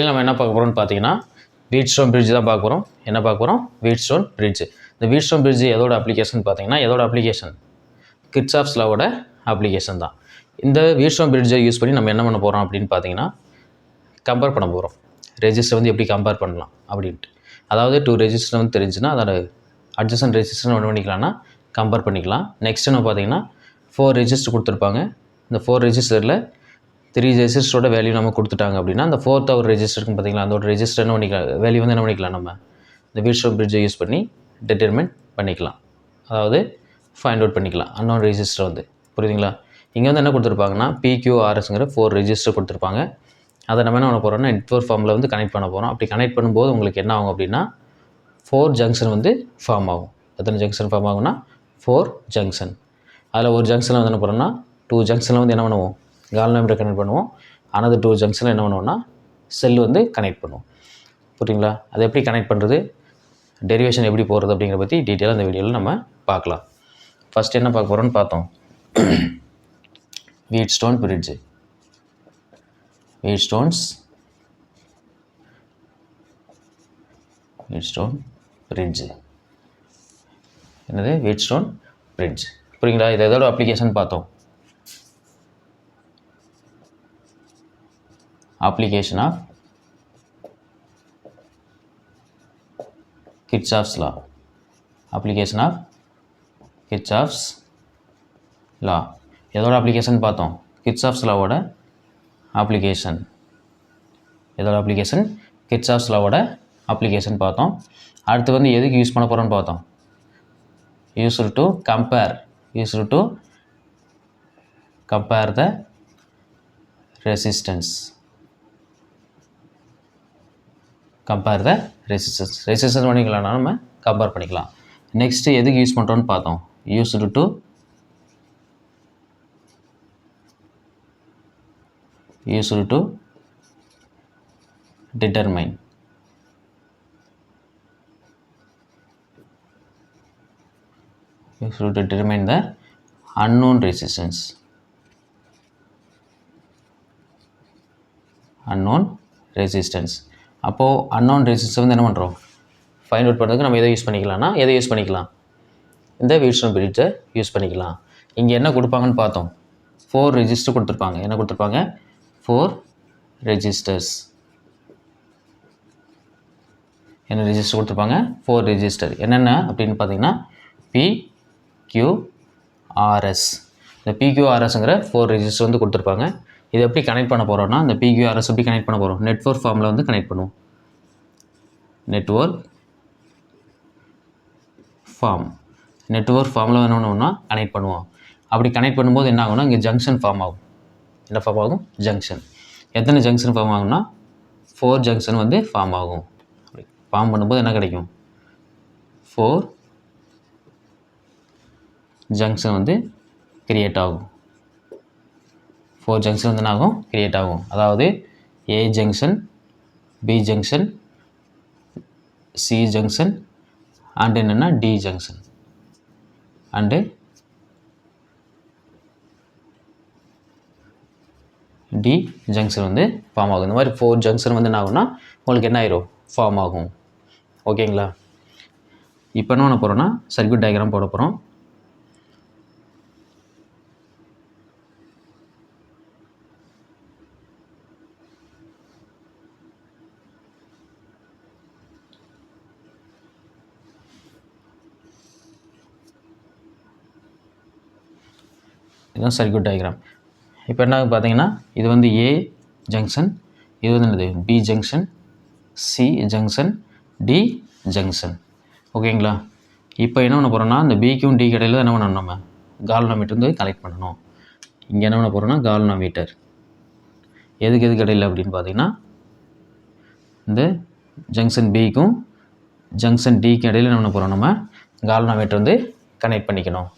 நம்ம என்ன பார்க்க போகிறோம்னு பார்த்தீங்கன்னா வீட்ஸ்டோன் பிரிட்ஜ் தான் பார்க்க போகிறோம். என்ன பார்க்க போகிறோம்? Wheatstone bridge. இந்த வீட்ஸ்டோன் பிரிட்ஜ் எதோட அப்ளிகேஷன் பார்த்தீங்கன்னா கிர்ச்சாஃப்ஸ் லாவோட அப்ளிகேஷன் தான். இந்த வீட்ஸ்டோன் பிரிட்ஜை யூஸ் பண்ணி நம்ம என்ன பண்ண போகிறோம் அப்படின்னு பார்த்தீங்கன்னா கம்பேர் பண்ண போகிறோம். ரெஜிஸ்டர் வந்து எப்படி கம்பேர் பண்ணலாம் அப்படின்ட்டு. அதாவது 2 ரெஜிஸ்டர் வந்து தெரிஞ்சுன்னா அதோட அட்ஜசன்ட் ரெஜிஸ்டர் என்ன பண்ணிக்கலாம்னா கம்பேர் பண்ணிக்கலாம். நெக்ஸ்ட் என்ன பார்த்தீங்கன்னா 4 ரெஜிஸ்டர் கொடுத்துருப்பாங்க. இந்த 4 ரெஜிஸ்டரில் 3 ரெஜிஸ்டரோட வேல்யூ நம்ம கொடுத்துட்டாங்க அப்படின்னா அந்த 4th ஒரு ரெஜிஸ்டருக்கு பார்த்தீங்களா அதோட ரெஜிஸ்டர் என்ன பண்ணிக்கலாம் வேல்யூ வந்து என்ன பண்ணிக்கலாம் நம்ம இந்த வீட்ஸ்டோன் பிரிட்ஜை யூஸ் பண்ணி டிட்டர்மின் பண்ணிக்கலாம். அதாவது ஃபைண்ட் அவுட் பண்ணிக்கலாம் அன்னோன் ரெஜிஸ்டர் வந்து. புரியுதுங்களா? இங்கே வந்து என்ன கொடுத்துருப்பாங்கன்னா PQRSங்கிற 4 ரெஜிஸ்டர் கொடுத்துருப்பாங்க. அதை நம்ம என்ன பண்ண போகிறோம்னா நெட்வொர்க் ஃபார்மில் வந்து கனெக்ட் பண்ண போகிறோம். அப்படி கனெக்ட் பண்ணும்போது உங்களுக்கு என்ன ஆகும் அப்படின்னா 4 ஜங்ஷன் வந்து ஃபார்ம் ஆகும். எத்தனை ஜங்ஷன் ஃபார்ம் ஆகும்னா 4 ஜங்ஷன். அதில் ஒரு ஜங்ஷனில் வந்து என்ன பண்ணுறோம்னா 2 ஜங்ஷனில் வந்து என்ன பண்ணுவோம் கால்வனோமீட்டர் கனெக்ட் பண்ணுவோம். another 2 ஜங்ஷனில் என்ன பண்ணுவோம்னா செல் வந்து கனெக்ட் பண்ணுவோம். புரியுங்களா? அதை எப்படி கனெக்ட் பண்ணுறது, டெரிவேஷன் எப்படி போகிறது அப்படிங்கிற பற்றி டீட்டெயிலாக அந்த வீடியோவில் நம்ம பார்க்கலாம். ஃபஸ்ட் என்ன பார்க்க போகிறோம்னு பார்த்தோம். Wheatstone bridge. வீட்ஸ்டோன் பிரிட்ஜ் என்னது? Wheatstone bridge. புரியுங்களா? இது எதோட அப்ளிகேஷன் பார்த்தோம். application of Kirchhoff's law. application of Kirchhoff's law. எதோட அப்ளிகேஷன் பார்த்தோம்? Kirchhoff's lawவோட அப்ளிகேஷன். எதோட அப்ளிகேஷன்? Kirchhoff's lawவோட அப்ளிகேஷன் பார்த்தோம். அடுத்து வந்து எதுக்கு யூஸ் பண்ண போகிறோன்னு பார்த்தோம். used to compare the resistance. Resistance பண்ணிக்கலாம்னா நம்ம கம்பேர் பண்ணிக்கலாம். நெக்ஸ்ட்டு எதுக்கு யூஸ் பண்ணுறோன்னு பார்த்தோம். Used to determine. Used to determine the unknown resistance. அப்போது அன்னோன் ரெசிஸ்டன்ஸ் வந்து என்ன பண்ணுறோம் ஃபைண்ட் அவுட் பண்ணுறதுக்கு நம்ம எதை யூஸ் பண்ணிக்கலாம் இந்த வீட்ஸ்டோன் பிரிட்ஜை யூஸ் பண்ணிக்கலாம். இங்கே என்ன கொடுப்பாங்கன்னு பார்த்தோம். 4 ரெஜிஸ்டர் கொடுத்துருப்பாங்க. என்ன கொடுத்துருப்பாங்க? 4 ரெஜிஸ்டர்ஸ். என்ன ரெஜிஸ்டர் கொடுத்துருப்பாங்க? 4 ரெஜிஸ்டர். என்னென்ன அப்படின்னு பார்த்தீங்கன்னா PQRS. இந்த PQRSங்கிற 4 ரெஜிஸ்டர் வந்து கொடுத்துருப்பாங்க. இது எப்படி கனெக்ட் பண்ண போகிறோம்னா இந்த PQRS எப்படி கனெக்ட் பண்ண போகிறோம்? நெட்வொர்க் ஃபார்மில் வந்து கனெக்ட் பண்ணுவோம். நெட்வொர்க் ஃபார்மில் என்ன பண்ணுவோம்னா கனெக்ட் பண்ணுவோம். அப்படி கனெக்ட் பண்ணும்போது என்ன ஆகும்னா இங்கே ஜங்ஷன் ஃபார்ம் ஆகும். என்ன ஃபார்ம் ஆகும்? ஜங்ஷன். எத்தனை ஜங்ஷன் ஃபார்ம் ஆகும்னா 4 ஜங்ஷன் வந்து ஃபார்ம் ஆகும். அப்படி ஃபார்ம் பண்ணும்போது என்ன கிடைக்கும்? 4 ஜங்ஷன் வந்து கிரியேட் ஆகும். 4 ஜங்ஷன் வந்து என்ன ஆகும்? கிரியேட் ஆகும். அதாவது A junction, B junction, C junction and என்னென்னா D junction and D junction வந்து ஃபார்ம் ஆகும். இந்த மாதிரி 4 ஜங்ஷன் வந்து என்ன ஆகும்னா உங்களுக்கு என்ன ஆயிரும்? ஃபார்ம் ஆகும். ஓகேங்களா? இப்போ என்ன பண்ண போகிறோன்னா சர்க்யூட் டயக்ராம் போட போகிறோம். இதுதான் சர்க்யூட் டயக்ராம். இப்போ என்ன பார்த்தீங்கன்னா இது வந்து A ஜங்ஷன், இது வந்து என்னது B junction, C junction, D junction. ஓகேங்களா? இப்போ என்ன பண்ண போகிறோம்னா இந்த Bக்கும் D கடையில் என்ன பண்ணணும் நம்ம கால்வனோமீட்டர் வந்து கனெக்ட் பண்ணணும். இங்கே என்ன பண்ண போகிறோம்னா கால்வனோமீட்டர் எதுக்கு இடையில் அப்படின்னு பார்த்தீங்கன்னா இந்த ஜங்ஷன் Bக்கும் ஜங்ஷன் Dக்கும் இடையில் என்ன பண்ண போகிறோம் நம்ம கால்வனோமீட்டர் வந்து கனெக்ட் பண்ணிக்கணும்.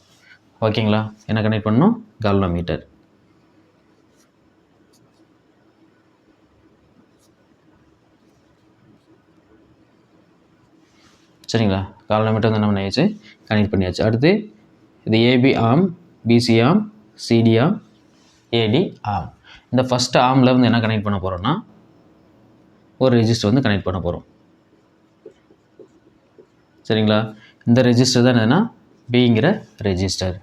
ஓகேங்களா? என்ன கனெக்ட் பண்ணணும்? கால்வனோமீட்டர். சரிங்களா? கால்வனோமீட்டர் வந்து என்ன பண்ணியாச்சு? கனெக்ட் பண்ணியாச்சு. அடுத்து இது AB arm, BC arm, CD arm, AD arm. இந்த ஃபஸ்ட் ஆர்மில் வந்து என்ன கனெக்ட் பண்ண போகிறோன்னா ஒரு ரெஜிஸ்டர் வந்து கனெக்ட் பண்ண போகிறோம். சரிங்களா? இந்த ரெஜிஸ்டர் தான் என்னதுன்னா பிங்கிற ரெஜிஸ்டர்.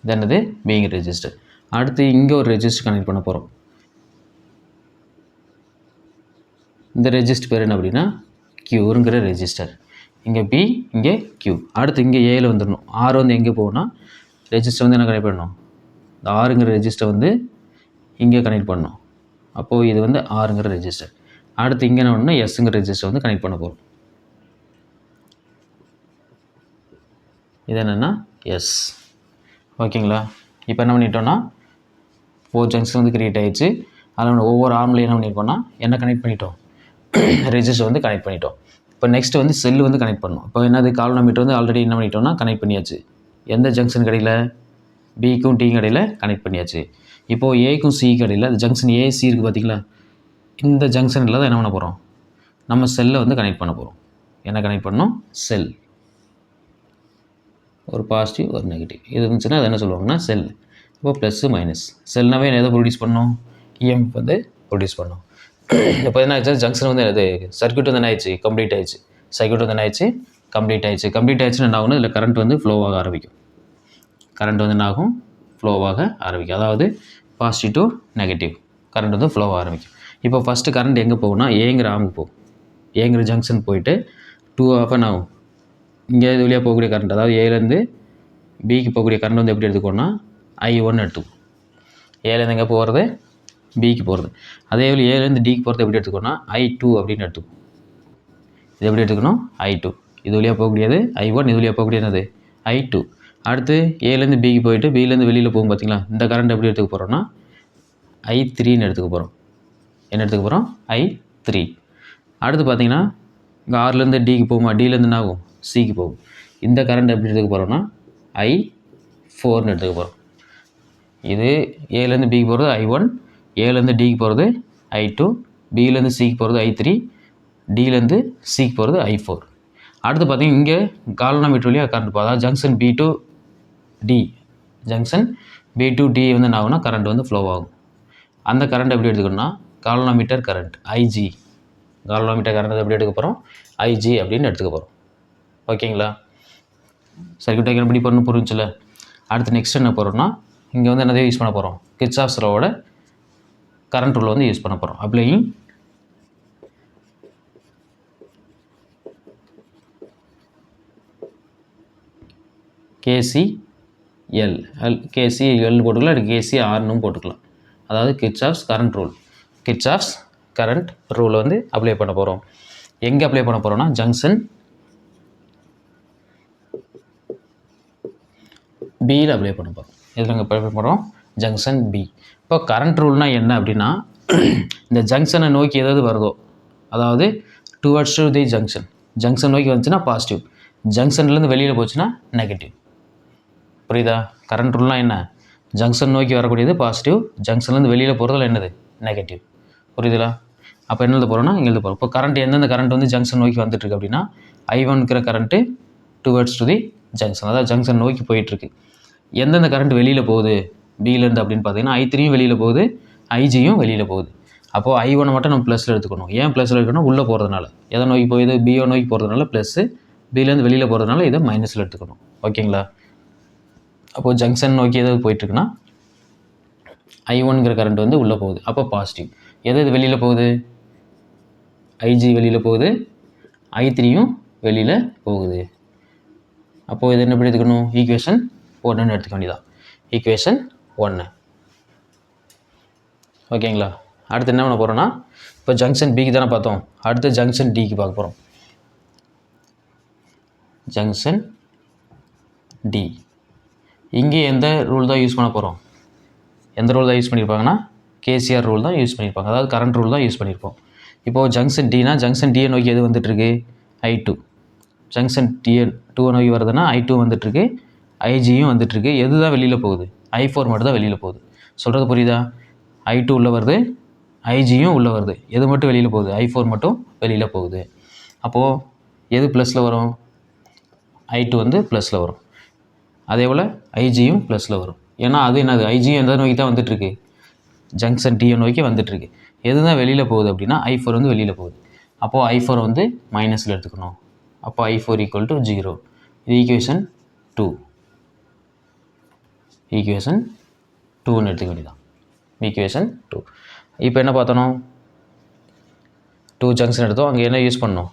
இது என்னது பிங்கிற ரெஜிஸ்டர். அடுத்து இங்கே ஒரு ரெஜிஸ்டர் கனெக்ட் பண்ண போகிறோம். இந்த ரெஜிஸ்டர் பேர் என்ன அப்படின்னா கியூங்கிற ரெஜிஸ்டர். இங்கே பி, இங்கே கியூ. அடுத்து இங்கே ஏல வந்துடணும். ஆர் வந்து எங்கே போகணும்னா ரெஜிஸ்டர் வந்து என்ன கனெக்ட் பண்ணணும், இந்த ஆறுங்கிற ரெஜிஸ்டர் வந்து இங்கே கனெக்ட் பண்ணணும். அப்போது இது வந்து ஆறுங்கிற ரெஜிஸ்டர். அடுத்து இங்கே என்ன பண்ணணும், எஸ்ங்கிற ரெஜிஸ்டர் வந்து கனெக்ட் பண்ண போகிறோம். இது என்னென்னா எஸ். ஓகேங்களா? இப்போ என்ன பண்ணிட்டோன்னா 4 ஜங்ஷன் வந்து கிரியேட் ஆகிடுச்சு. அதில் ஒவ்வொரு ஆர்ம்லையும் என்ன பண்ணியிருக்கோன்னா என்ன கனெக்ட் பண்ணிட்டோம், ரெஜிஸ்டர் வந்து கனெக்ட் பண்ணிட்டோம். இப்போ நெக்ஸ்ட் வந்து செல்லு வந்து கனெக்ட் பண்ணணும். இப்போ என்னது கால்வனோமீட்டர் வந்து ஆல்ரெடி என்ன பண்ணிட்டோம்னா கனெக்ட் பண்ணியாச்சு. எந்த ஜங்ஷன் கடையில், பிக்கும் டி கடையில் கனெக்ட் பண்ணியாச்சு. இப்போது ஏக்கும் சி கடையில் அந்த ஜங்ஷன் ஏசி இருக்குது பார்த்தீங்களா, இந்த ஜங்ஷனில் தான் என்ன பண்ண போகிறோம், நம்ம செல்லை வந்து கனெக்ட் பண்ண போகிறோம். என்ன கனெக்ட் பண்ணணும், செல். ஒரு பாசிட்டிவ் ஒரு நெகட்டிவ் இது இருந்துச்சுன்னா அது என்ன சொல்லுவாங்கன்னா செல். இப்போ ப்ளஸ்ஸு மைனஸ். செல்னாவே எதை ப்ரொடியூஸ் பண்ணணும், இஎம்எஃப் வந்து ப்ரொடியூஸ் பண்ணணும். இப்போ என்ன ஆயிடுச்சு, ஜங்ஷன் வந்து அது சர்க்யூட் வந்து என்ன ஆயிடுச்சு, கம்ப்ளீட் ஆயிடுச்சு. சர்க்யூட் வந்து என்ன ஆயிடுச்சு, கம்ப்ளீட் ஆயிடுச்சு. கம்ப்ளீட் ஆயிடுச்சுன்னு என்ன ஆகும்னா இதில் கரண்ட் வந்து ஃப்ளோவாக ஆரம்பிக்கும். கரண்ட் வந்து என்ன ஆகும், ஃப்ளோவாக ஆரம்பிக்கும். அதாவது பாசிட்டிவ் டு நெகட்டிவ் கரண்ட் வந்து ஃப்ளோவாக ஆரம்பிக்கும். இப்போ ஃபஸ்ட்டு கரண்ட் எங்கே போகும்னா ஏங்கிற ஆமுக்கு போகும். ஏங்கிற ஜங்ஷன் போயிட்டு 2 ஆஃப் அன் ஆகும். இங்கே இது வழியாக போகக்கூடிய கரண்ட், அதாவது ஏலேருந்து பிக்கு போகக்கூடிய கரண்ட் வந்து எப்படி எடுத்துக்கோன்னா I1 எடுத்துக்கும். ஏலேருந்து எங்கே போகிறது, பிக்கு போகிறது. அதே வழி ஏலேருந்து டிக்கு போகிறது எப்படி எடுத்துக்கோன்னா I2 அப்படின்னு எடுத்துக்கும். இது எப்படி எடுத்துக்கணும், I2. இது வழியாக போகக்கூடியது I1, இது வழியாக போகக்கூடியது என்னது I2. அடுத்து ஏலேருந்து பிக்கு போயிட்டு பிலேருந்து வெளியில் போகும் பார்த்தீங்களா, இந்த கரண்ட் எப்படி எடுத்துக்க போகிறோன்னா I3ன்னு எடுத்துக்க போகிறோம். என்ன எடுத்துக்க போகிறோம், I3. அடுத்து பார்த்தீங்கன்னா இங்கே ஆர்லேருந்து டிக்கு போகுமா, டிலேருந்து என்ன ஆகும், சிக்கு போகும். இந்த கரண்ட் எப்படி எடுத்துக்க போகிறோன்னா I4ன்னு எடுத்துக்க போகிறோம். இது ஏலேருந்து பிக்கு போகிறது I1, ஏலேருந்து டிக்கு போகிறது I2, பிலேருந்து சிக்கு போகிறது I3, டிலேருந்து சிக்கு போகிறது I4. அடுத்து பார்த்தீங்கன்னா இங்கே கால்வனோமீட்டர் வழியாக கரண்ட் போகும். அதாவது junction B to D, junction B to D வந்து என்ன ஆகும்னா கரண்ட் வந்து ஃப்ளோ ஆகும். அந்த கரண்ட் எப்படி எடுத்துக்கணும்னா galvanometer current IG. Galvanometer current எப்படி எடுக்க போகிறோம், IG அப்படின்னு எடுத்துக்க போகிறோம். ஓகேங்களா? சர்க்யூட் டயக்ராம் எப்படி பண்ணணும் புரிஞ்சுல. அடுத்து நெக்ஸ்ட் என்ன போகிறோம்னா இங்கே வந்து என்னதையும் யூஸ் பண்ண போகிறோம், கிர்ச்சாஃப்ஸ் லாவோட கரண்ட் ரூல் வந்து யூஸ் பண்ண போகிறோம். அப்ளையிங் KCL, KCL போட்டுக்கலாம், இல்லை KCRன்னு போட்டுக்கலாம். அதாவது Kirchhoff's current rule. Kirchhoff's current ரூலை வந்து அப்ளை பண்ண போகிறோம். எங்கே அப்ளை பண்ண போகிறோம்னா ஜங்ஷன் பியில் அப்ளை பண்ண போகிறோம். இதில் நாங்கள் அப்ளை பண்ணுறோம் ஜங்ஷன் பி. இப்போ கரண்ட் ரூல்னால் என்ன அப்படின்னா இந்த ஜங்ஷனை நோக்கி எதாவது வருதோ, அதாவது towards to the junction, junction நோக்கி வந்துச்சுன்னா பாசிட்டிவ், ஜங்ஷன்லேருந்து வெளியில் போச்சுன்னா நெகட்டிவ். புரியுதா? கரண்ட் ரூல்னால் என்ன, ஜங்ஷன் நோக்கி வரக்கூடியது பாசிட்டிவ், ஜங்ஷன்லேருந்து வெளியில் போகிறதுல என்னது நெகட்டிவ். புரியுதுங்களா? அப்போ என்ன எழுத போகிறோம்னா இங்கே எழுத போகிறோம். இப்போ கரண்ட் எந்தெந்த கரண்ட் வந்து ஜங்ஷன் நோக்கி வந்துட்டுருக்கு அப்படின்னா I1ங்கிற current towards to the junction, அதாவது ஜங்ஷன் நோக்கி போயிட்டுருக்கு. எந்தெந்த கரண்ட் வெளியில் போகுது பியிலேருந்து அப்படின்னு பார்த்தீங்கன்னா I3யும் வெளியில் போகுது, IG-யும் வெளியில் போகுது. அப்போது I1 மட்டும் நம்ம ப்ளஸில் எடுத்துக்கணும். ஏன் ப்ளஸில் எடுக்கணும், உள்ளே போகிறதுனால. எதை நோக்கி போகுது, பிஓ நோக்கி போகிறதுனால ப்ளஸ்ஸு, பியிலேருந்து வெளியில் போகிறதுனால இதை மைனஸில் எடுத்துக்கணும். ஓகேங்களா? அப்போது ஜங்ஷன் நோக்கி எதாவது போயிட்டுருக்குன்னா I1ங்கிற கரண்ட் வந்து உள்ளே போகுது, அப்போ பாசிட்டிவ். எது வெளியில் போகுது, IG வெளியில் போகுது, I3யும் வெளியில் போகுது. அப்போது இது என்ன எப்படி எடுத்துக்கணும், ஈக்குவேஷன் 1ன்னு எடுத்துக்க வேண்டியதான். ஈக்குவேஷன் 1. ஓகேங்களா? அடுத்து என்ன பண்ண போகிறோன்னா இப்போ ஜங்ஷன் பிக்கு தானே பார்த்தோம், அடுத்து ஜங்ஷன் டிக்கு பார்க்க போகிறோம். ஜங்ஷன் டி இங்கே எந்த ரூல் தான் யூஸ் பண்ண போகிறோம், எந்த ரூல் தான் யூஸ் பண்ணியிருப்பாங்கன்னா KCR ரூல் தான் யூஸ் பண்ணியிருப்பாங்க, அதாவது கரண்ட் ரூல் தான் யூஸ் பண்ணியிருப்போம். இப்போது ஜங்ஷன் டினா ஜங்ஷன் டியை நோக்கி எது வந்துட்டுருக்கு I2, ஜங்ஷன் டியை 2 நோக்கி வருதுன்னா I2 வந்துட்டுருக்கு, IG-யும் வந்துட்டுருக்கு. எது தான் வெளியில் போகுது, I4 மட்டும் தான் வெளியில் போகுது. சொல்கிறது புரியுதா? I2 உள்ளே வருது, IG-யும் உள்ளே வருது. எது மட்டும் வெளியில் போகுது, I4 மட்டும் வெளியில் போகுது. அப்போது எது ப்ளஸில் வரும், I2 வந்து ப்ளஸில் வரும். அதே போல் IG-யும் ப்ளஸில் வரும். ஏன்னா அது என்னது, IG-யும் எந்த நோக்கி தான் வந்துட்டுருக்கு, ஜங்ஷன் டியை நோக்கி வந்துட்டுருக்கு. எது தான் வெளியில் போகுது அப்படின்னா I4 வந்து வெளியில் போகுது. அப்போது I4 வந்து மைனஸில் எடுத்துக்கணும். அப்போ I4 ஈக்குவல் டு 0. இது ஈக்குவேஷன் 2. ஈக்குவேஷன் 2ன்னு எடுத்துக்க வேண்டியதான். ஈக்குவேஷன் 2. இப்போ என்ன பார்த்தணும், 2 ஜங்ஷன் எடுத்தோம். அங்கே என்ன யூஸ் பண்ணணும்,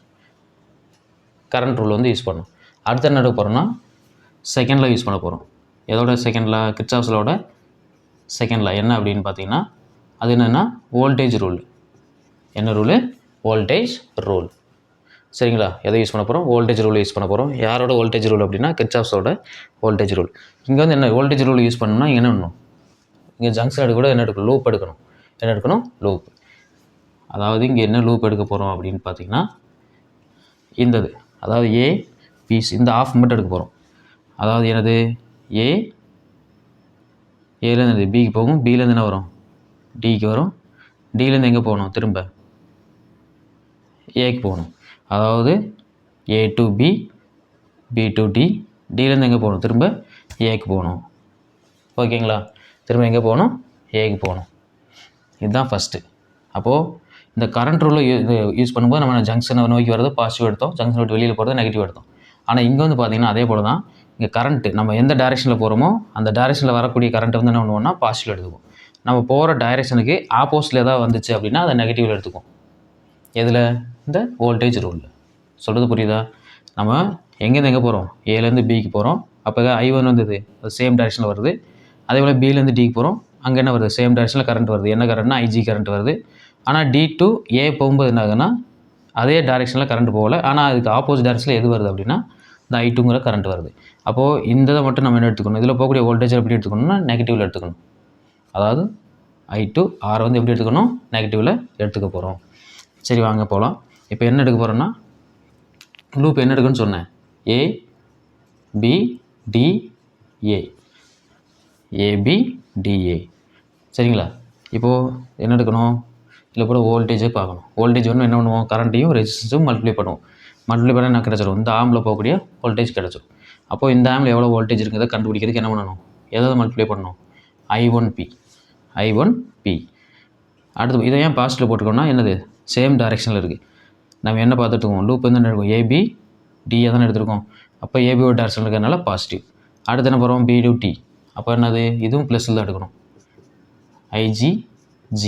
கரண்ட் ரூல் வந்து யூஸ் பண்ணணும். அடுத்து என்ன எடுக்க போகிறோம்னா செகண்டில் யூஸ் பண்ண போகிறோம். எதோட செகண்டில், கிர்ச்சாஃப்ஸ் லோவோட செகண்டில் என்ன அப்படின்னு பார்த்தீங்கன்னா அது என்னென்னா வோல்டேஜ் ரூல். என்ன ரூலு, வோல்டேஜ் ரூல். சரிங்களா, எதை யூஸ் பண்ண போகிறோம், வோல்டேஜ் ரூல் யூஸ் பண்ண போகிறோம். யாரோட வோல்டேஜ் ரூல் அப்படின்னா கிர்ச்சாஃப்ஸோட வோல்டேஜ் ரூல். இங்கே வந்து என்ன வோல்டேஜ் ரூல் யூஸ் பண்ணணும்னா இங்கே என்ன பண்ணணும், இங்கே ஜங்ஷன் எடுக்க கூட என்ன எடுக்கணும், லூப் எடுக்கணும். என்ன எடுக்கணும், லூப். அதாவது இங்கே என்ன லூப் எடுக்க போகிறோம் அப்படின்னு பார்த்தீங்கன்னா இந்தது, அதாவது ஏ பிசி, இந்த ஆஃப் மட்டும் எடுக்க போகிறோம். அதாவது என்னது, ஏலேருந்து பிக்கு போகும், பிலேருந்து என்ன வரும், டிக்கு வரும், டிலேருந்து எங்கே போகணும், திரும்ப ஏக்கு போகணும். அதாவது A to B, B to D, டிலேருந்து எங்கே போகணும், திரும்ப ஏக்கு போகணும். ஓகேங்களா, திரும்ப எங்கே போகணும், ஏக்கு போகணும். இதுதான் ஃபஸ்ட்டு. அப்போது இந்த கரண்ட் ரூலை யூஸ் பண்ணும்போது நம்ம ஜங்ஷனை நோக்கி வரது பாசிட்டிவ் எடுத்தோம், ஜங்ஷன் விட்டு வெளியில் போகிறது நெகட்டிவ் எடுத்தோம். ஆனால் இங்கே வந்து பார்த்திங்கன்னா அதே போல் தான். இங்கே கரண்ட்டு நம்ம எந்த டைரெக்ஷனில் போகிறோமோ அந்த டைரெக்ஷனில் வரக்கூடிய கரண்ட்டை வந்து என்ன பண்ணுவோம்னா பாசிட்டிவ் எடுத்துக்கும். நம்ம போகிற டைரெக்ஷனுக்கு ஆப்போசிட்டில் ஏதாவது வந்துச்சு அப்படின்னா அதை நெகட்டிவில் எடுத்துக்கும். எதில், இந்த வோல்டேஜ் ரூலில். சொல்கிறது புரியுதா? நம்ம எங்கேருந்து எங்கே போகிறோம், ஏலேருந்து பிக்கு போகிறோம். அப்போ I1 வந்தது, அது சேம் டைரெக்ஷனில் வருது. அதே போல் பிலேருந்து டிக்கு போகிறோம், அங்கே என்ன வருது, சேம் டைரெக்ஷனில் கரண்ட் வருது. என்ன கரண்ட்னா IG கரண்ட் வருது. ஆனால் D to A போகும்போது என்ன ஆகுதுன்னா அதே டைரெக்ஷனில் கரண்ட் போகலை, ஆனால் அதுக்கு ஆப்போசிட் டைரெக்ஷனில் எது வருது அப்படின்னா இந்த I2ங்கிற கரண்ட் வருது. அப்போது இந்த இதை மட்டும் நம்ம என்ன எடுத்துக்கணும், இதில் போகக்கூடிய வோல்டேஜ் எப்படி எடுத்துக்கணும்னா நெகட்டிவில் எடுத்துக்கணும். அதாவது I2 R வந்து எப்படி எடுத்துக்கணும், நெகட்டிவில் எடுத்துக்க போகிறோம். சரி வாங்க போகலாம். இப்போ என்ன எடுக்க போகிறோன்னா லூப் என்ன எடுக்குன்னு சொன்னேன், A B D A, AB DA. சரிங்களா, இப்போது என்ன எடுக்கணும், இதில் கூட வோல்டேஜே பார்க்கணும். வோல்டேஜ் ஒன்று என்ன பண்ணுவோம், கரண்ட்டையும் ரெசிஸ்டன்ஸும் மல்டிப்ளை பண்ணுவோம். மல்டிப்ளை பண்ணால் என்ன கிடச்சிடும், இந்த ஆம்பில் போகக்கூடிய வோல்டேஜ் கிடச்சிடும். அப்போது இந்த ஆம்பில் எவ்வளோ வோல்டேஜ் இருக்கிறத கண்டுபிடிக்கிறதுக்கு என்ன பண்ணணும், எதாவது மல்டிப்ளை பண்ணணும், I1P. அடுத்து இதை ஏன் பாசிட்டிவ் போட்டுக்கோன்னா என்னது, சேம் டைரெக்ஷனில் இருக்குது. நம்ம என்ன பார்த்துட்டுருக்கோம், லூப் வந்து என்ன எடுக்கும், AB டியை தானே எடுத்துருக்கோம். அப்போ ஏபிஓ டைரெக்ஷன் இருக்கிறதுனால பாசிட்டிவ். அடுத்து என்ன போகிறோம், B to T. அப்போ என்னது, இதுவும் ப்ளஸில் தான் எடுக்கணும், IG G.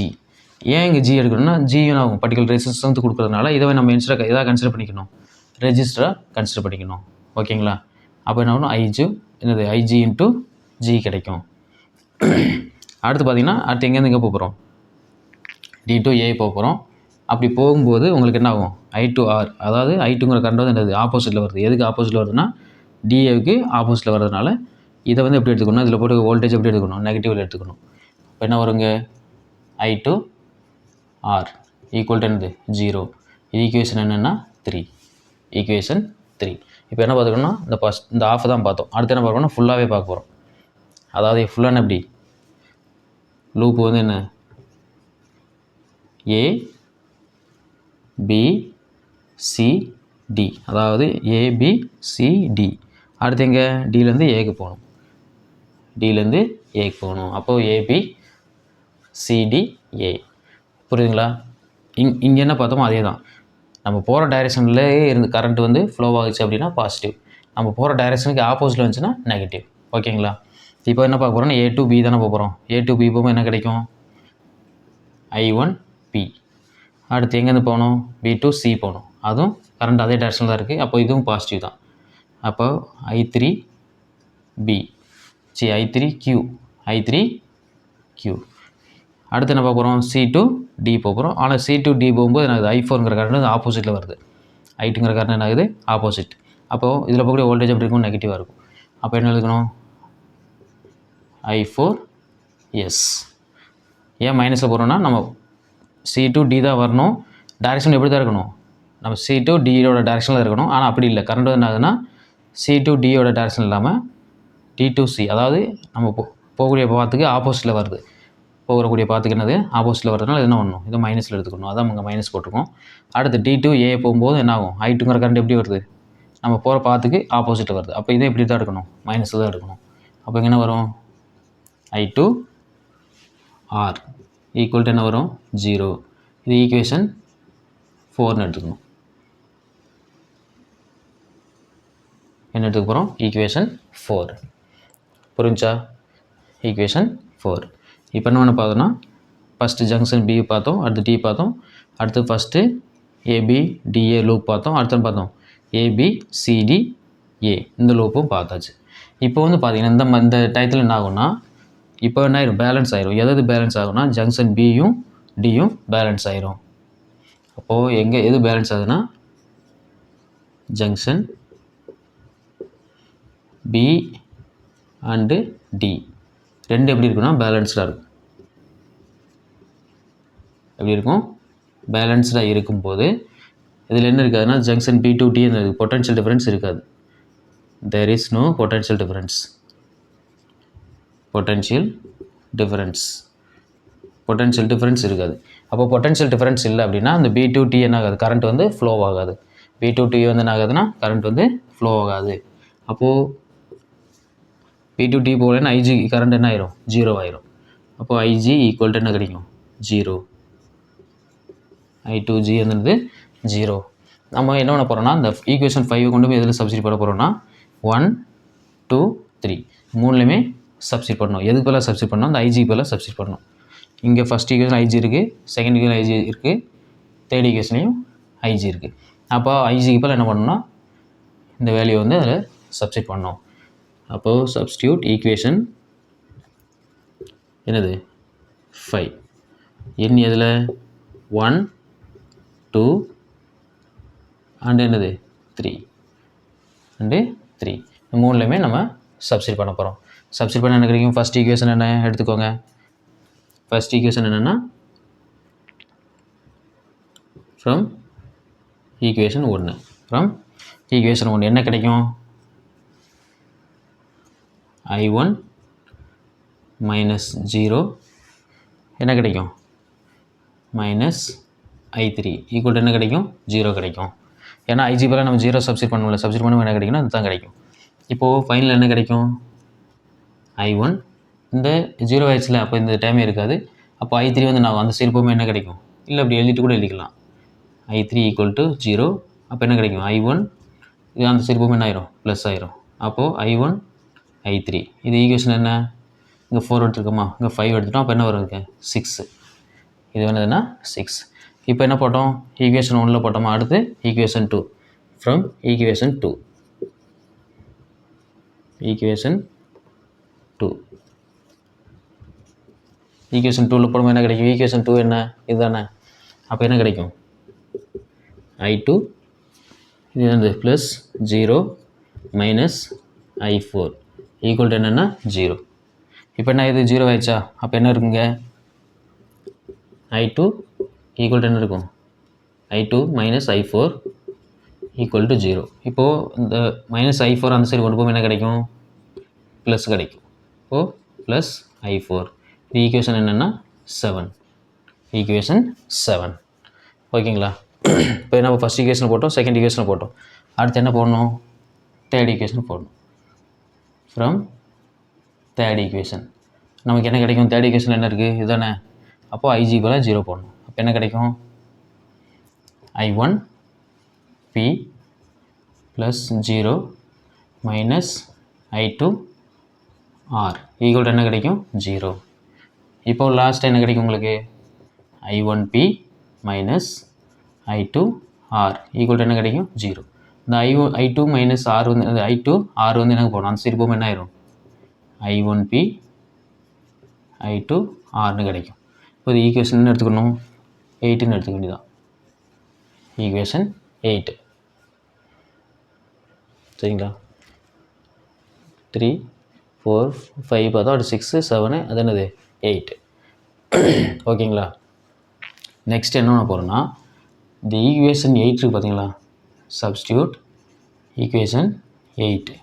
ஏன் இங்கே G எடுக்கணும்னா G ஆகும், பர்டிகுலர் ரெசிஸ்டன்ஸ் கொடுக்குறதுனால இதை நம்ம எதாக கன்சிடர் பண்ணிக்கணும், ரெஜிஸ்டராக கன்சிடர் பண்ணிக்கணும். ஓகேங்களா, அப்போ என்ன ஆகும், என்னது IG இன்ட்டு G கிடைக்கும். அடுத்து பார்த்திங்கன்னா அடுத்து எங்கேருந்து எங்கே போகிறோம், D to A போக போகிறோம். அப்படி போகும்போது உங்களுக்கு என்ன ஆகும், I to R, அதாவது I2ங்கிற கரண்ட் வந்து என்னது ஆப்போசிட்டில் வருது. எதுக்கு ஆப்போசிட்டில் வருதுன்னா DAவுக்கு ஆப்போசிட்டில் வர்றதுனால இதை வந்து எப்படி எடுத்துக்கணும், இதில் போட்டு வோல்டேஜ் எப்படி எடுத்துக்கணும், நெகட்டிவில் எடுத்துக்கணும். இப்போ என்ன வருங்க, I to R equal to என்னது 0. இது ஈக்குவேஷன் என்னென்னா 3. ஈக்குவேஷன் 3. இப்போ என்ன பார்த்துக்கணும்னா இந்த ஆஃப் தான் பார்த்தோம். அடுத்து என்ன பார்க்கணும்னா ஃபுல்லாகவே பார்க்க போகிறோம். அதாவது ஃபுல்லான எப்படி, லூப் வந்து என்ன, A B C D, அதாவது A B C D. அடுத்து எங்கே, டிலேருந்து ஏக்கு போகணும், டிலேருந்து ஏக்கு போகணும். அப்போது AB CD A. புரியுதுங்களா? இங்கே என்ன பார்த்தோமோ அதே தான். நம்ம போகிற டைரெக்ஷன்லேயே இருந்து கரண்ட் வந்து ஃப்ளோ ஆகிடுச்சு அப்படின்னா பாசிட்டிவ், நம்ம போகிற டைரெக்ஷனுக்கு ஆப்போசிட்டில் வந்துச்சுன்னா நெகட்டிவ். ஓகேங்களா, இப்போ என்ன பார்க்க போகிறோம்னா A to B தானே போகிறோம். A to B போகும்போது என்ன கிடைக்கும், I1P. அடுத்து எங்கேருந்து போகணும், B to C போகணும். அதுவும் கரண்ட் அதே டைரெக்ஷனில் தான் இருக்குது. அப்போ இதுவும் பாசிட்டிவ் தான். அப்போ I3Q, I3Q. அடுத்து என்ன பார்க்க போகிறோம், C to D போகிறோம். ஆனால் C to D போகும்போது எனக்கு I4ங்கிற கரண்ட் ஆப்போசிட்டில் வருது, I2ங்கிற கரண்ட் என்ன ஆகுது ஆப்போசிட். அப்போது இதில் போகக்கூடிய வோல்டேஜ் எப்படி இருக்கும், நெகட்டிவாக இருக்கும். அப்போ என்ன எழுதணும், I4S. ஏன் மைனஸில் போகிறோன்னா நம்ம C to D தான் வரணும், டைரெக்ஷன் எப்படி தான் இருக்கணும், நம்ம C to Dயோட டைரெக்ஷனில் இருக்கணும். ஆனால் அப்படி இல்லை, கரண்ட் என்ன ஆகுதுன்னா C to Dயோட டைரெக்ஷன் இல்லாமல் D to C, அதாவது நம்ம போகக்கூடிய பாத்துக்கு ஆப்போசிட்டில் வருது. போகக்கூடிய பாத்துக்கு என்னது ஆப்போசிட்டில் வரதுனால என்ன பண்ணணும், இது மைனஸில் எடுத்துக்கணும். அதான் இங்கே மைனஸ் போட்டிருக்கோம். அடுத்து D to A போகும்போது என்ன ஆகும், I2ங்கிற கரண்ட் எப்படி வருது, நம்ம போகிற பாத்துக்கு ஆப்போசிட்டில் வருது. அப்போ இதை எப்படி தான் எடுக்கணும், மைனஸில் தான் எடுக்கணும். அப்போ இங்கே என்ன வரும், I2R ஈக்குவல் டு என்ன வரும் 0. இது ஈக்குவேஷன் 4ன்னு எடுத்துக்கணும். என்ன எடுத்துக்க போகிறோம்? ஈக்குவேஷன் 4. புரிஞ்சா? ஈக்குவேஷன் 4. இப்போ என்ன பார்த்தோன்னா ஃபஸ்ட்டு ஜங்ஷன் பி பார்த்தோம், அடுத்து டி பார்த்தோம், அடுத்து ஃபஸ்ட்டு ஏபிடிஏ லூப் பார்த்தோம், அடுத்து பார்த்தோம் ஏபிசிடிஏ இந்த லூப்பும் பார்த்தாச்சு. இப்போ வந்து பார்த்தீங்கன்னா இந்த டயத்தில் என்ன ஆகும்னா இப்போ என்ன ஆயிரும்? பேலன்ஸ் ஆயிரும். எதாவது பேலன்ஸ் ஆகும்னா ஜங்ஷன் பியும் டியும் பேலன்ஸ் ஆயிரும். அப்போது எது பேலன்ஸ் ஆகுதுன்னா ஜங்ஷன் பி அண்டு டி ரெண்டு எப்படி இருக்குன்னா பேலன்ஸ்டாக இருக்கும். எப்படி இருக்கும்? பேலன்ஸ்டாக இருக்கும்போது இதில் என்ன இருக்காதுன்னா ஜங்ஷன் பி டு டி அந்த பொட்டன்ஷியல் டிஃபரன்ஸ் இருக்காது. There is no potential difference. Potential difference இருக்காது. அப்போ பொட்டன்ஷியல் டிஃபரன்ஸ் இல்லை அப்படின்னா அந்த பி டு டி என்ன ஆகாது? கரண்ட் வந்து ஃப்ளோ ஆகாது. பி டு டி வந்து என்ன ஆகாதுன்னா கரண்ட் வந்து ஃப்ளோ ஆகாது. அப்போது பி டு டி போகலன்னா ஐஜி கரண்ட் என்ன ஆயிரும்? 0 ஆயிரும். அப்போது ஐஜி ஈக்குவல் டு என்ன கிடைக்கும்? 0. I2G வந்து 0. நம்ம என்ன பண்ண போகிறோம்னா இந்த ஈக்குவேஷன் 5 கொண்டு போய் எதில் சப்ஸ்டிட் பண்ண போகிறோம்னா 1 2 3 மூணுலையுமே சப்ஸ்டிட் பண்ணணும். எதுக்கு பதிலாக சப்ஸ்டிட் பண்ணணும்? அந்த ஐஜி பதிலாக சப்ஸ்டிட் பண்ணணும். இங்கே ஃபஸ்ட் ஈக்குவேஷன் ஐஜி இருக்குது, செகண்ட் ஈக்குவேஷன் ஐஜி இருக்குது, தேர்ட் ஈக்குவேஷன்லையும் ஐஜி இருக்குது. அப்போ ஐஜிக்கு பதில் என்ன பண்ணணும்னா இந்த வேல்யூ வந்து அதில் சப்ஸ்டிட் பண்ணணும். அப்போது சப்ஸ்டியூட் ஈக்குவேஷன் என்னது 5 என் எதில் 1 2 அண்டு என்னது 3 அண்டு 3 மூணுலையுமே நம்ம சப்ஸ்டிட் பண்ண போகிறோம். சப்ஸ்டிட் பண்ண என்ன கிடைக்கும்? ஃபஸ்ட் ஈக்குவேஷன் என்ன எடுத்துக்கோங்க. ஃபஸ்ட் ஈக்குவேஷன் என்னென்னா ஃப்ரம் ஈக்குவேஷன் 1 என்ன கிடைக்கும்? I1 மைனஸ் 0 என்ன கிடைக்கும்? மைனஸ் I3 ஈக்குவல் என்ன கிடைக்கும்? 0 கிடைக்கும். ஏன்னா ஐஜி பதிலாக நம்ம 0 சப்ஸ்டிட் பண்ணல, சப்ஸ்டிட் பண்ணுவோம் என்ன கிடைக்குன்னா அதுதான் கிடைக்கும். இப்போது ஃபைனல் என்ன கிடைக்கும்? I1 இந்த 0 ஆயிடுச்சுல, அப்போ இந்த டைமே இருக்காது. அப்போ I3 வந்து நான் அந்த சைடு போகும்போது என்ன கிடைக்கும்? இல்லை அப்படி எழுதிட்டு கூட எழுதிக்கலாம். I3 equal to 0. அப்போ என்ன கிடைக்கும்? I1 இது அந்த சைடு போகும்போது என்ன ஆயிரும்? ப்ளஸ் ஆயிரும். அப்போது I1 I3 இது ஈக்குவேஷன் என்ன? இங்கே 4 எடுத்துருக்கோமா, இங்கே 5 எடுத்துட்டோம். அப்போ என்ன வரும்? 6. இது என்னதுன்னா 6. இப்போ என்ன போட்டோம்? ஈக்குவேஷன் 1ல் போட்டோமா, அடுத்து ஈக்குவேஷன் 2. ஃப்ரம் ஈக்குவேஷன் 2 ஈக்குவேஷன் 2ல் போடும்போது என்ன கிடைக்கும்? ஈக்குவேஷன் 2 என்ன? இதுதானே. அப்போ என்ன கிடைக்கும்? I2 இது வந்து plus 0 minus I4 equal to என்னென்னா 0. இப்போ என்ன இது 0 ஆயிடுச்சா? அப்போ என்ன இருக்குங்க? I2 ஈக்குவல் டு என்ன இருக்கும்? I2 minus I4 equal to 0. இப்போது இந்த மைனஸ் I4 அந்த சைடு கொண்டு போகும் என்ன கிடைக்கும்? ப்ளஸ் கிடைக்கும். இப்போது ப்ளஸ் I4 இது ஈக்குவேஷன் என்னென்னா 7. ஈக்குவேஷன் 7. ஓகேங்களா? இப்போ நம்ம ஃபஸ்ட் ஈக்குவேஷன் போட்டோம், செகண்ட் ஈக்குவேஷன் போட்டோம். அடுத்து என்ன போடணும்? தேர்ட் ஈக்குவேஷன் போடணும். ஃப்ரம் தேர்ட் ஈக்குவேஷன் நமக்கு என்ன கிடைக்கும்? தேர்ட் ஈக்குவேஷன் என்ன இருக்குது? இதுதானே. அப்போது ஐஜி பதிலாக 0 போடணும். அப்போ என்ன கிடைக்கும்? I1 P plus 0 minus I2 R equal to என்ன கிடைக்கும்? 0. இப்போது லாஸ்ட் என்ன கிடைக்கும் உங்களுக்கு? I1 P minus I2 R equal to என்ன கிடைக்கும்? 0. இந்த I2 மைனஸ் R வந்து I2 R வந்து என்ன போகணும்? அந்த சைடு போகும் என்ன ஆயிரும்? I1 P I2 Rன்னு கிடைக்கும். இப்போ இது ஈக்குவேஷன் என்ன எடுத்துக்கணும்? 8ன்னு எடுத்துக்க வேண்டியதான். ஈக்குவேஷன் 8. சரிங்களா? 3 4 5 பார்த்தோம், அது 6 7 அது என்னது 8. ஓகேங்களா? நெக்ஸ்ட் என்ன பண்ண போகிறோன்னா இந்த ஈக்குவேஷன் 8 இருக்குது பார்த்தீங்களா? சப்ஸ்டியூட் ஈக்குவேஷன் 8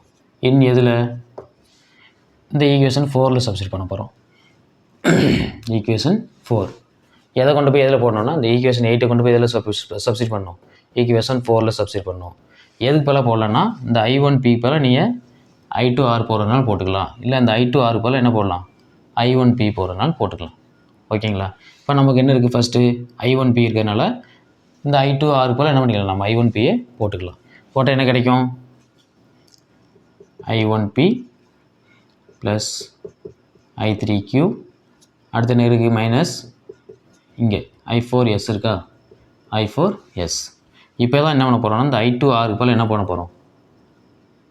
இன் எதில்? இந்த ஈக்குவேஷன் 4ல் சப்ஸ்டியூட் பண்ண போகிறோம். ஈக்குவேஷன் 4 எதை கொண்டு போய் எதில் போடணும்னா இந்த ஈக்குவேஷன் 8 கொண்டு போய் எதில் சப்ஸ்டியூட் பண்ணணும்? ஈக்குவேஷன் 4ல் சப்ஸ்டியூட் பண்ணணும். எதுக்கு போல போடலான்னா இந்த I1 P போல் நீங்கள் I2 R போடுறதுனால போட்டுக்கலாம். இல்லை இந்த I2 R போல் என்ன போடலாம்? I1 P போடுறதுனால போட்டுக்கலாம். ஓகேங்களா? இப்போ நமக்கு என்ன இருக்குது, ஃபஸ்ட்டு I1P இருக்கிறதுனால இந்த I2R போல் என்ன பண்ணிக்கலாம், நம்ம I1Pயை போட்டுக்கலாம். போட்டால் என்ன கிடைக்கும், I1P ப்ளஸ் I3Q, அடுத்து என்ன இருக்குது, மைனஸ் இங்கே I4S இருக்கா, I4S. இப்போ தான் என்ன பண்ண போகிறோம்னா இந்த I2R போல் என்ன பண்ண போகிறோம்,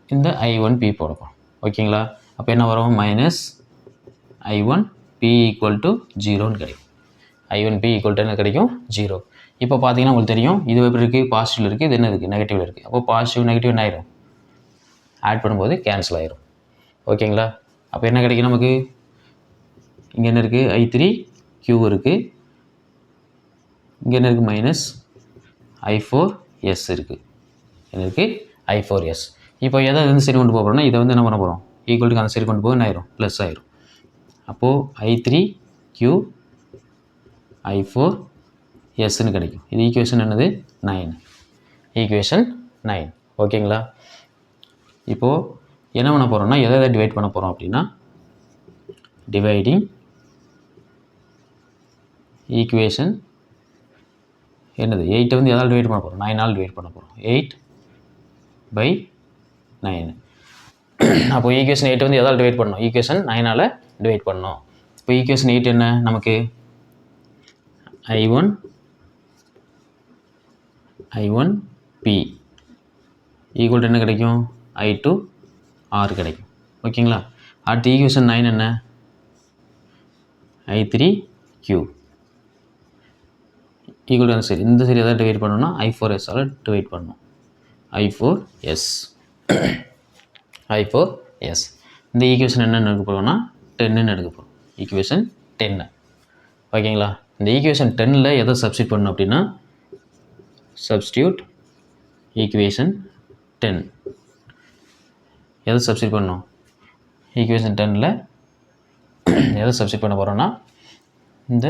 இந்த I1P போட போகிறோம். ஓகேங்களா? அப்போ என்ன வரும், மைனஸ் I1P ஈக்குவல் டு 0ன்னு கிடைக்கும். I1P ஈக்குவல் டு என்ன கிடைக்கும், 0. இப்போ பார்த்தீங்கன்னா உங்களுக்கு தெரியும், இது எப்படி இருக்குது, பாசிட்டிவ் இருக்குது, இது என்ன இருக்குது, நெகட்டிவ் இருக்குது. அப்போ பாசிட்டிவ் நெகட்டிவ் என்ன ஆயிரும், ஆட் பண்ணும்போது கேன்சல் ஆயிரும். ஓகேங்களா? அப்போ என்ன கிடைக்கும் நமக்கு, இங்கே என்ன இருக்குது, I3Q இருக்குது, இங்கே என்ன இருக்குது, மைனஸ் I4S இருக்குது, என்ன இருக்குது, I4S. இப்போ எதை வந்து சரி கொண்டு போகிறோம்னா இதை வந்து என்ன பண்ண போகிறோம், ஈக்குவலுக்கு அந்த சரி கொண்டு போக என்ன ஆயிரும், ப்ளஸ் ஆயிரும். அப்போது I3Q I4Sன்னு கிடைக்கும். இது ஈக்குவேஷன் என்னது, 9. ஈக்குவேஷன் 9. ஓகேங்களா? இப்போது என்ன பண்ண போகிறோம்னா எதை டிவைட் பண்ண போகிறோம் அப்படின்னா, டிவைடிங் ஈக்குவேஷன் என்னது, 8 வந்து எதால் டிவைட் பண்ண போகிறோம், 9ஆல் டிவைட் பண்ண போகிறோம். 8/9. அப்போ ஈக்குவேஷன் 8 வந்து எதால் டிவைட் பண்ணணும், ஈக்குவேஷன் 9ஆல் டிவைட் பண்ணணும். இப்போ ஈக்குவேஷன் 8 என்ன நமக்கு, I1P ஈக்குவல் டு என்ன கிடைக்கும், I2R கிடைக்கும். ஓகேங்களா? அடுத்து ஈக்குவேஷன் 9 என்ன, I3Q ஈக்குவல் டு சரி, இந்த சரி எதாவது டிவைட் பண்ணணும்னா I4S டிவைட் பண்ணணும். I4S. இந்த ஈக்குவேஷன் என்னென்னு எடுக்க போகிறோம்னா 10ன்னு எடுக்க போகிறோம். ஈக்குவேஷன் 10. ஓகேங்களா? இந்த ஈக்குவேஷன் 10ல் எதை சப்ஸ்டியூட் பண்ணணும் அப்படின்னா, சப்ஸ்டியூட் ஈக்குவேஷன் 10 எதை சப்ஸ்டியூட் பண்ணணும், ஈக்குவேஷன் 10ல் எதை சப்ஸ்டியூட் பண்ண போகிறோன்னா இந்த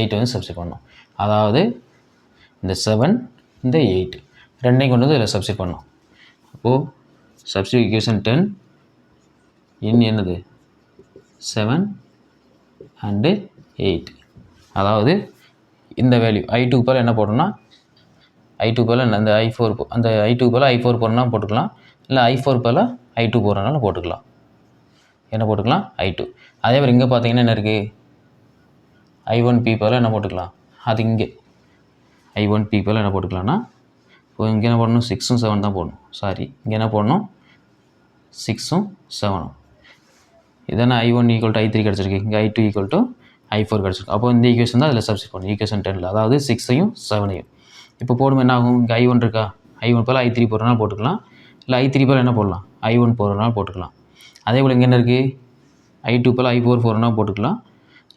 8 வந்து சப்ஸ்டியூட் பண்ணணும். அதாவது இந்த 7 இந்த 8 ரெண்டையும் கொண்டு வந்து இதில் சப்ஸ்டியூட் பண்ணணும். அப்போது சப்ஸ்டியூட் ஈக்குவேஷன் 10 இன் என்னது, 7 அண்டு 8. அதாவது இந்த வேல்யூ I2 போல் என்ன போடணும்னா, I2 போல் அந்த I4 அந்த I2 போல் I4 போடணும்னா போட்டுக்கலாம், இல்லை I4 போல் I2 போடுறதுனால போட்டுக்கலாம். என்ன போட்டுக்கலாம், I2. அதே மாதிரி இங்கே பார்த்தீங்கன்னா என்ன இருக்குது, I1P போல் என்ன போட்டுக்கலாம், அது இங்கே I1P போல் என்ன போட்டுக்கலாம்னா, இப்போ இங்கே என்ன போடணும், 6ம் 7 தான் போடணும். சாரி, இங்கே என்ன போடணும், 6ம் 7ம். இதான I1 ஈக்குவல் டு I3 கிடச்சிருக்கு, இங்கே I2 ஈக்குவல் டு I4 கிடச்சிருக்கு. அப்போ இந்த ஈக்குவேஷன் தான் அதில் சப்ஸ்டியூட் பண்ணணும், ஈக்குவேஷன் 10ல். அதாவது 6ஐயும் 7ஐயும் இப்போ போடும்போது என்ன ஆகும், இங்கே I1 இருக்கா, I1 போல் I3 போடுறதுனால போட்டுக்கலாம், இல்லை I3 போல் என்ன போடலாம், I1 போடுறதுனால போட்டுக்கலாம். அதே போல் இங்கே என்ன இருக்குது, I2 போல் I4 போடுறதுனால போட்டுக்கலாம்,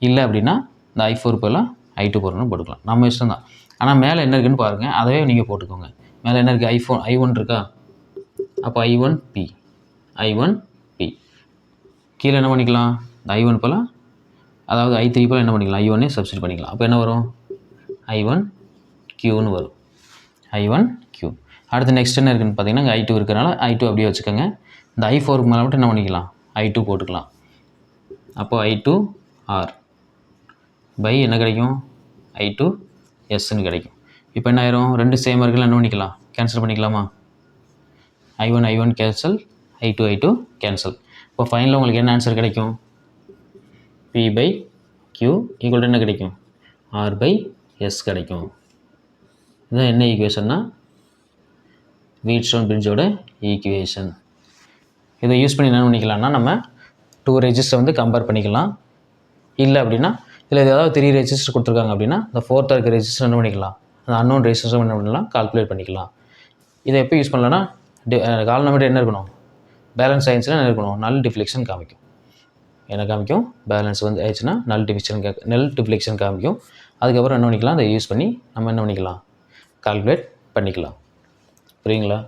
இல்லை அப்படின்னா இந்த I4 போல் I2 போடுறதுனால போட்டுக்கலாம். நம்ம இஷ்டம் தான். ஆனால் மேலே என்ன இருக்குதுன்னு பாருங்கள், அதவே நீங்கள் போட்டுக்கோங்க. மேலே என்ன இருக்குது, I1 இருக்கா, அப்போ I1P கீழே என்ன பண்ணிக்கலாம், இந்த I1 போல் அதாவது I3 போல் என்ன பண்ணிக்கலாம், I1 சப்ஸ்டியூட் பண்ணிக்கலாம். அப்போ என்ன வரும், I1Qன்னு வரும். I1Q. அடுத்து நெக்ஸ்ட் என்ன இருக்குதுன்னு பார்த்தீங்கன்னா, I2 இருக்கிறனால I2 அப்படியே வச்சுக்கோங்க. இந்த I4க்கு மேலே மட்டும் என்ன பண்ணிக்கலாம், I2 போட்டுக்கலாம். அப்போது I2R பை என்ன கிடைக்கும், I2Sன்னு கிடைக்கும். இப்போ என்ன ஆயிரும், ரெண்டு சேம் இருக்குல்ல, என்ன பண்ணிக்கலாம், கேன்சல் பண்ணிக்கலாமா, I1 கேன்சல், I2 கேன்சல். இப்போ ஃபைனலில் உங்களுக்கு என்ன ஆன்சர் கிடைக்கும், P/Q ஈக்குவல் டு என்ன கிடைக்கும், R/S கிடைக்கும். இதுதான் என்ன ஈக்குவேஷன்னா, வீட்ஸ்டோன் பிரிட்ஜோட ஈக்குவேஷன். இதை யூஸ் பண்ணி என்ன பண்ணிக்கலாம்னா, நம்ம 2 ரெஜிஸ்டர் வந்து கம்பேர் பண்ணிக்கலாம். இல்லை அப்படின்னா இதில் ஏதாவது 3 ரெஜிஸ்டர் கொடுத்துருக்காங்க அப்படின்னா இந்த 4th இருக்க ரெஜிஸ்டர் என்ன பண்ணிக்கலாம், அந்த அன்னோன் ரெஜிஸ்டர் என்ன பண்ணலாம், கால்குலேட் பண்ணிக்கலாம். இதை எப்போ யூஸ் பண்ணலாம்னா, கால் நம்பர் என்ன இருக்கணும், பேலன்ஸ் ஆயிடுச்சுன்னா என்ன இருக்கணும், நல் டிஃப்ளெக்ஷன் காமிக்கும். என்ன காமிக்கும், பேலன்ஸ் வந்து ஆயிடுச்சுன்னா நல் டிஃப்ளெக்ஷன் காமிக்கும். அதுக்கப்புறம் என்ன பண்ணிக்கலாம், அதை யூஸ் பண்ணி நம்ம என்ன பண்ணிக்கலாம், கால்குலேட் பண்ணிக்கலாம். புரியுங்களா?